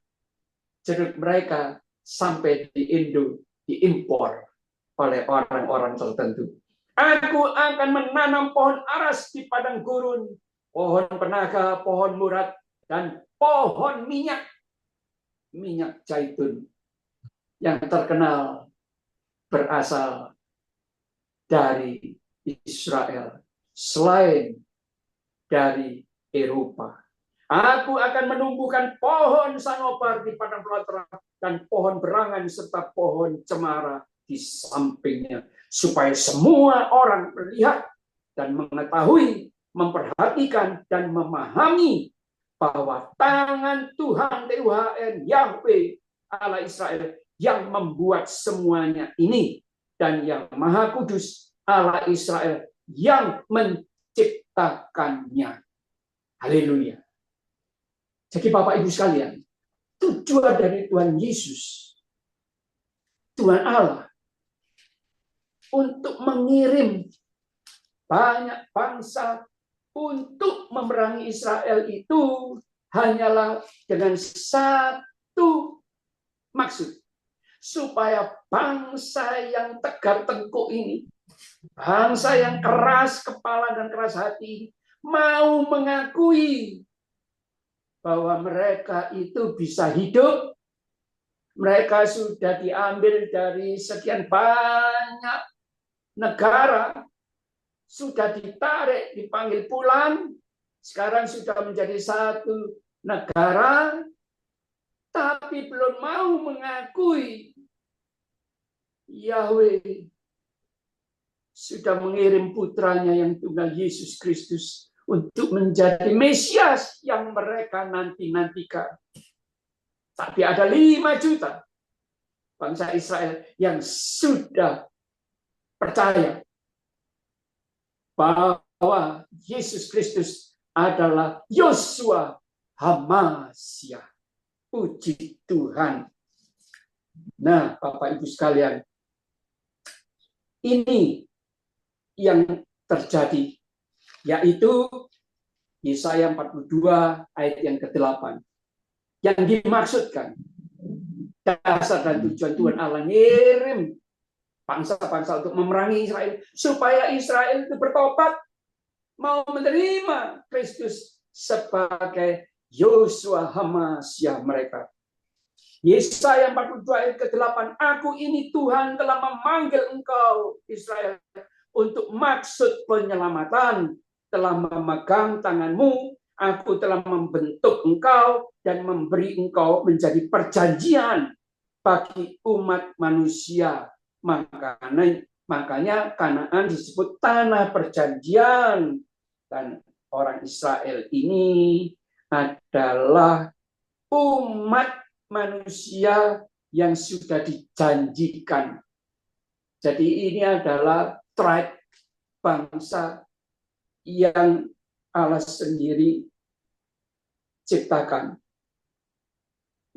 jeruk mereka sampai di Indo diimpor oleh orang-orang tertentu. Aku akan menanam pohon aras di padang gurun, pohon penaga, pohon murad, dan pohon minyak zaitun yang terkenal berasal dari Israel, selain dari Eropa. Aku akan menumbuhkan pohon sanobar di padang belantara dan pohon berangan serta pohon cemara di sampingnya, supaya semua orang melihat dan mengetahui, memperhatikan dan memahami bahwa tangan Tuhan Tuhan Yahweh Allah Israel yang membuat semuanya ini, dan yang Maha Kudus Allah Israel yang menciptakannya. Haleluya. Jadi Bapak Ibu sekalian, tujuan dari Tuhan Yesus, Tuhan Allah, untuk mengirim banyak bangsa untuk memerangi Israel itu hanyalah dengan satu maksud, supaya bangsa yang tegar tengkuk ini, bangsa yang keras kepala dan keras hati, mau mengakui bahwa mereka itu bisa hidup. Mereka sudah diambil dari sekian banyak negara, sudah ditarik, dipanggil pulang, sekarang sudah menjadi satu negara, tapi belum mau mengakui Yahweh sudah mengirim putranya yang tunggal Yesus Kristus untuk menjadi Mesias yang mereka nanti-nantikan. Tapi ada 5 juta bangsa Israel yang sudah percaya bahwa Yesus Kristus adalah Yosua Hamashiach. Puji Tuhan. Nah, Bapak Ibu sekalian, ini yang terjadi, yaitu Yesaya 42 ayat yang ke-8. Yang dimaksudkan, dasar dan tujuan Tuhan Allah ngirim bangsa-bangsa untuk memerangi Israel, supaya Israel itu bertobat, mau menerima Kristus sebagai Yosua Hamasya mereka. Yesaya 42 ayat ke-8, aku ini Tuhan telah memanggil engkau Israel untuk maksud penyelamatan, telah memegang tanganmu, aku telah membentuk engkau dan memberi engkau menjadi perjanjian bagi umat manusia. Makanya Kanaan disebut tanah perjanjian, dan orang Israel ini adalah umat manusia yang sudah dijanjikan. Jadi ini adalah tribe, bangsa yang Allah sendiri ciptakan.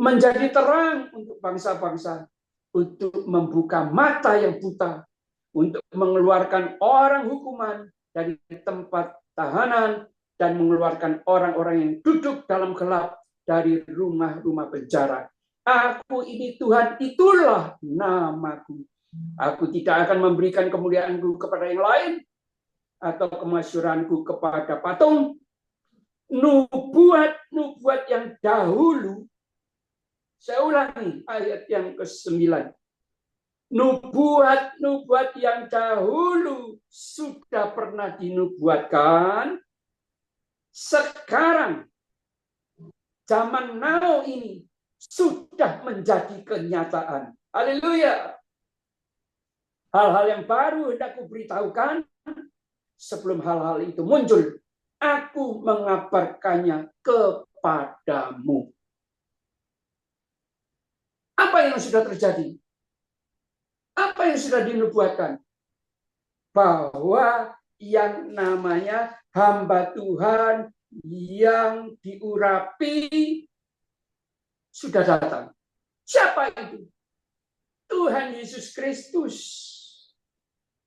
Menjadi terang untuk bangsa-bangsa, untuk membuka mata yang buta, untuk mengeluarkan orang hukuman dari tempat tahanan, dan mengeluarkan orang-orang yang duduk dalam gelap dari rumah-rumah penjara. Aku ini Tuhan, itulah namaku. Aku tidak akan memberikan kemuliaanku kepada yang lain, atau kemasyuranku kepada patung. Nubuat yang dahulu, saya ulangi ayat yang ke-9. Nubuat yang dahulu sudah pernah dinubuatkan, sekarang zaman now ini sudah menjadi kenyataan. Haleluya. Hal-hal yang baru hendak kuberitahukan, sebelum hal-hal itu muncul, aku mengabarkannya kepadamu. Apa yang sudah terjadi? Apa yang sudah dinubuatkan? Bahwa yang namanya hamba Tuhan yang diurapi sudah datang. Siapa itu? Tuhan Yesus Kristus.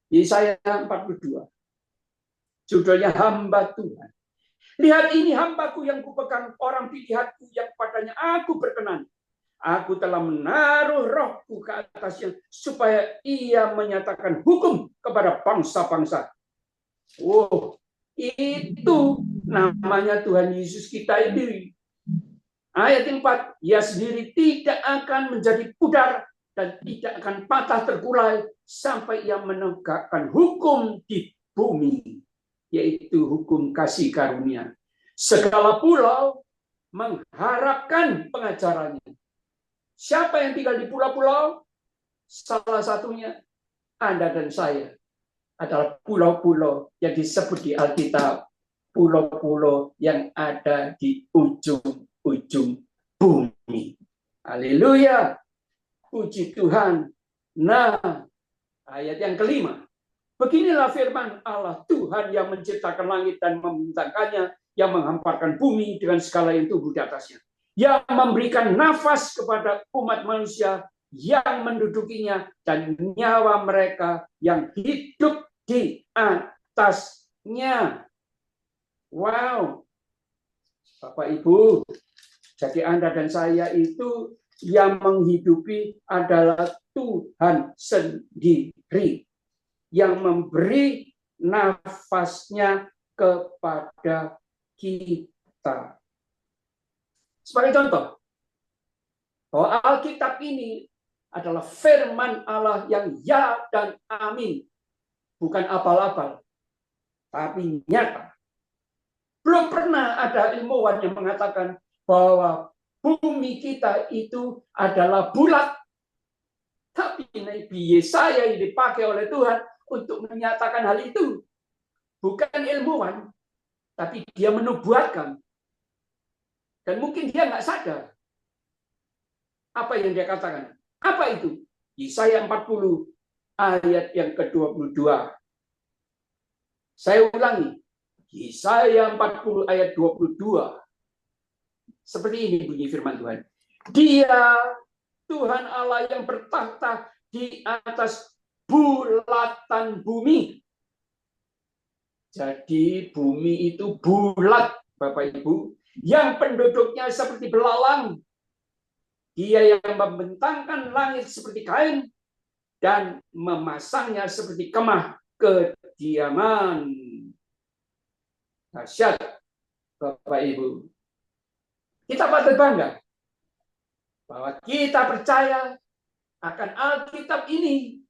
Yesaya 42. Judulnya hamba Tuhan. Lihat, ini hambaku yang kupegang, orang pilihanku yang padanya aku berkenan. Aku telah menaruh rohku ke atasnya, supaya ia menyatakan hukum kepada bangsa-bangsa. Oh, itu namanya Tuhan Yesus kita ini. Ayat 4, ia sendiri tidak akan menjadi pudar dan tidak akan patah terkulai sampai ia menegakkan hukum di bumi, yaitu hukum kasih karunia. Segala pulau mengharapkan pengajarannya. Siapa yang tinggal di pulau-pulau? Salah satunya Anda dan saya adalah pulau-pulau yang disebut di Alkitab, pulau-pulau yang ada di ujung-ujung bumi. Haleluya. Puji Tuhan. Nah, ayat yang kelima. Beginilah firman Allah, Tuhan yang menciptakan langit dan membentangkannya, yang menghamparkan bumi dengan segala yang tumbuh di atasnya, yang memberikan nafas kepada umat manusia yang mendudukinya, dan nyawa mereka yang hidup di atasnya. Wow. Bapak Ibu, jadi Anda dan saya itu yang menghidupi adalah Tuhan sendiri, yang memberi nafasnya kepada kita. Sebagai contoh, bahwa Alkitab ini adalah firman Allah yang ya dan amin. Bukan abal-abal, tapi nyata. Belum pernah ada ilmuwan yang mengatakan bahwa bumi kita itu adalah bulat. Tapi Nabi Yesaya yang dipakai oleh Tuhan untuk menyatakan hal itu. Bukan ilmuwan, tapi dia menubuatkan. Dan mungkin dia nggak sadar apa yang dia katakan. Apa itu? Yesaya 40 ayat yang ke-22. Saya ulangi. Yesaya 40 ayat 22. Seperti ini bunyi firman Tuhan. Dia Tuhan Allah yang bertahta di atas bulatan bumi. Jadi bumi itu bulat, Bapak Ibu, yang penduduknya seperti belalang. Dia yang membentangkan langit seperti kain dan memasangnya seperti kemah kediaman. Dahsyat, Bapak Ibu. Kita patut bangga bahwa kita percaya akan Alkitab ini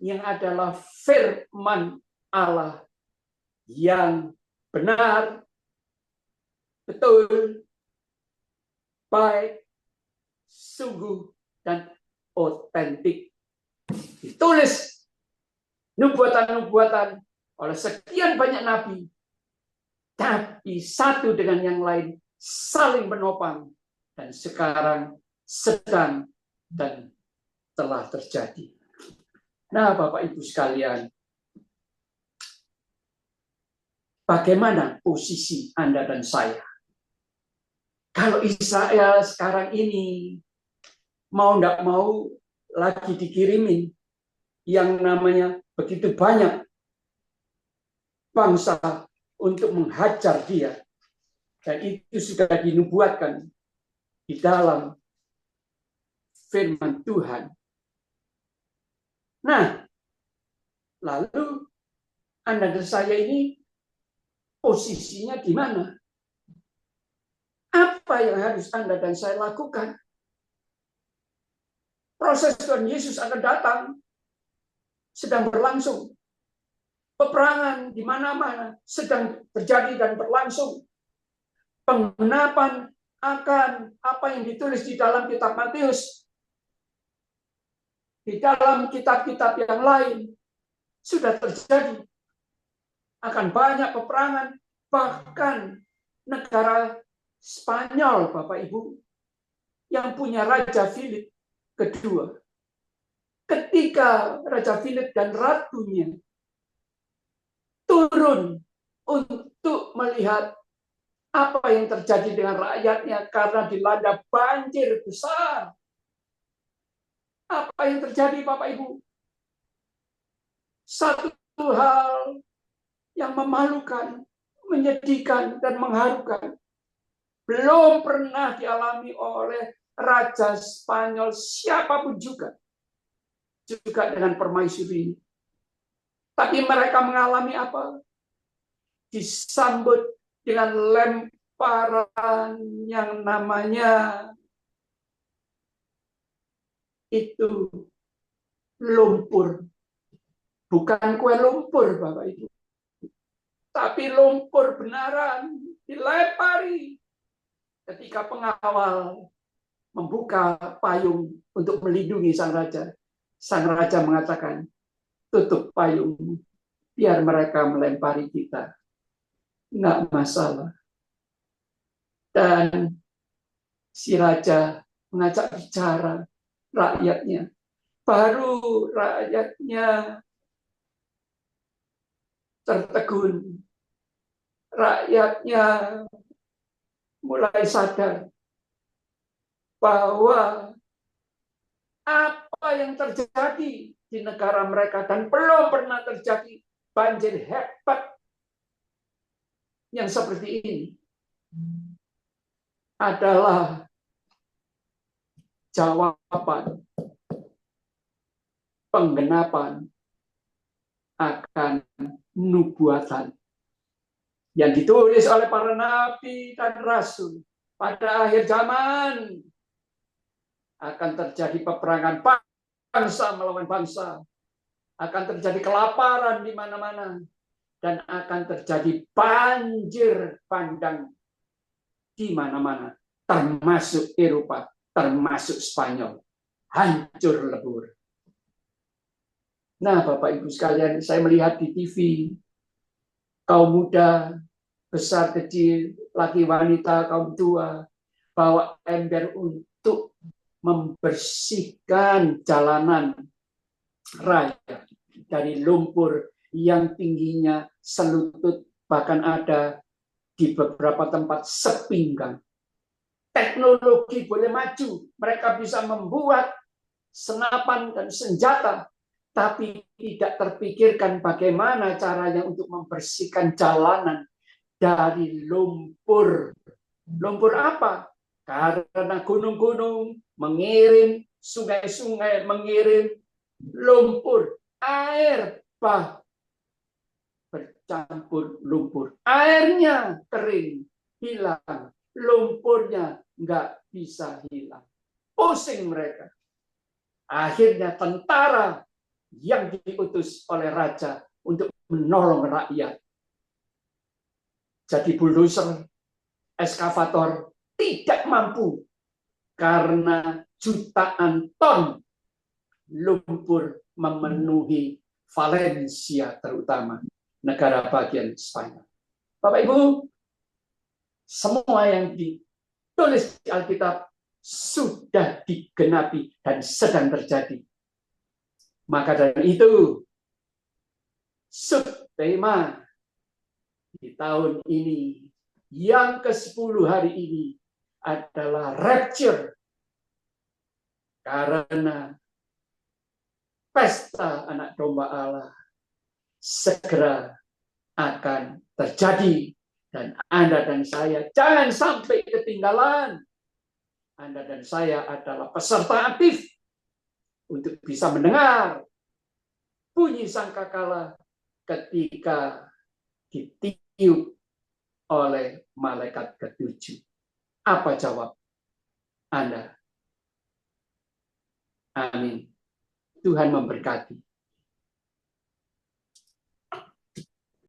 yang adalah firman Allah yang benar, betul, baik, sungguh, dan otentik. Ditulis nubuatan-nubuatan oleh sekian banyak nabi, tapi satu dengan yang lain saling menopang, dan sekarang sedang dan telah terjadi. Nah, Bapak Ibu sekalian, bagaimana posisi Anda dan saya? Kalau Israel sekarang ini mau tidak mau lagi dikirimin yang namanya begitu banyak bangsa untuk menghajar dia. Dan itu sudah dinubuatkan di dalam firman Tuhan. Nah, lalu Anda dan saya ini posisinya di mana? Apa yang harus Anda dan saya lakukan? Proses Tuhan Yesus akan datang, sedang berlangsung. Peperangan di mana-mana sedang terjadi dan berlangsung. Penggenapan akan apa yang ditulis di dalam kitab Matius, di dalam kitab-kitab yang lain sudah terjadi. Akan banyak peperangan, bahkan negara Spanyol, Bapak Ibu, yang punya Raja Philip kedua. Ketika Raja Philip dan ratunya turun untuk melihat apa yang terjadi dengan rakyatnya karena dilanda banjir besar. Apa yang terjadi, Bapak Ibu? Satu hal yang memalukan, menyedihkan, dan mengharukan. Belum pernah dialami oleh Raja Spanyol siapapun juga. Juga dengan permaisuri ini. Tapi mereka mengalami apa? Disambut dengan lemparan yang namanya itu lumpur. Bukan kue lumpur, Bapak Ibu. Tapi lumpur benaran dilempari ketika pengawal membuka payung untuk melindungi sang raja. Sang raja mengatakan, tutup payung, biar mereka melempari kita. Enggak masalah. Dan si raja mengajak bicara rakyatnya. Baru rakyatnya tertegun. Rakyatnya mulai sadar bahwa apa yang terjadi di negara mereka dan belum pernah terjadi banjir hebat yang seperti ini adalah jawaban penggenapan akan nubuatan yang ditulis oleh para nabi dan rasul. Pada akhir zaman akan terjadi peperangan bangsa melawan bangsa, akan terjadi kelaparan di mana-mana, dan akan terjadi banjir bandang di mana-mana, termasuk Eropa, termasuk Spanyol, hancur lebur. Nah, Bapak Ibu sekalian, saya melihat di TV, kaum muda, besar kecil, laki wanita, kaum tua, bawa ember untuk membersihkan jalanan raya dari lumpur yang tingginya selutut, bahkan ada di beberapa tempat sepinggang. teknologi boleh maju, mereka bisa membuat senapan dan senjata, tapi tidak terpikirkan bagaimana caranya untuk membersihkan jalanan dari lumpur. Lumpur apa? Karena gunung-gunung mengirim, sungai-sungai mengirim lumpur, air bah bercampur lumpur. Airnya kering, hilang. Lumpurnya nggak bisa hilang. Pusing mereka. Akhirnya tentara yang diutus oleh raja untuk menolong rakyat. Jadi bulldozer, eskavator tidak mampu karena jutaan ton lumpur memenuhi Valencia, terutama negara bagian Spanyol. Bapak Ibu, semua yang ditulis di Alkitab sudah digenapi dan sedang terjadi. Maka dari itu, subtema di tahun ini, yang ke-10 hari ini adalah rapture. Karena pesta anak domba Allah segera akan terjadi. Dan Anda dan saya jangan sampai ketinggalan. Anda dan saya adalah peserta aktif untuk bisa mendengar bunyi sangkakala ketika ditiup oleh malaikat ke-7. Apa jawab Anda? Amin. Tuhan memberkati.